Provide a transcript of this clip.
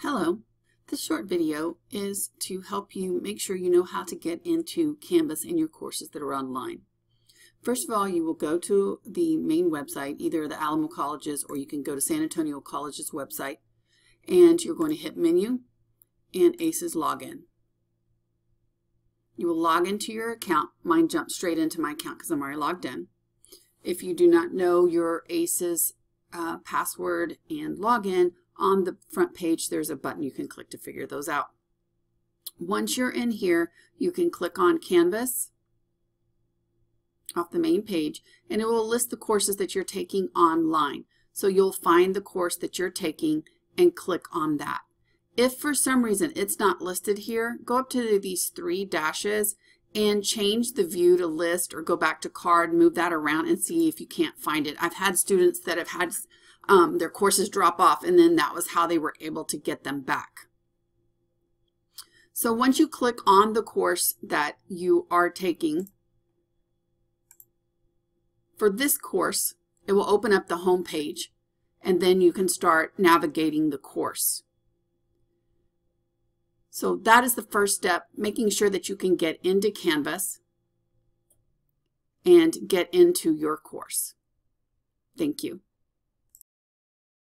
Hello, this short video is to help you make sure you know how to get into Canvas in your courses that are online. First of all, you will go to the main website, either the Alamo College's or you can go to San Antonio College's website, and you're going to hit Menu and ACES Login. You will log into your account. Mine jumped straight into my account because I'm already logged in. If you do not know your ACES password and login, on the front page there's a button you can click to figure those out. Once you're in here, you can click on Canvas off the main page and it will list the courses that you're taking online. So you'll find the course that you're taking and click on that. If for some reason it's not listed here, go up to these three dashes and change the view to list or go back to card, move that around and see if you can't find it. I've had students that have had their courses drop off and then that was how they were able to get them back. So once you click on the course that you are taking, for this course, it will open up the home page and then you can start navigating the course. So that is the first step, making sure that you can get into Canvas and get into your course. Thank you.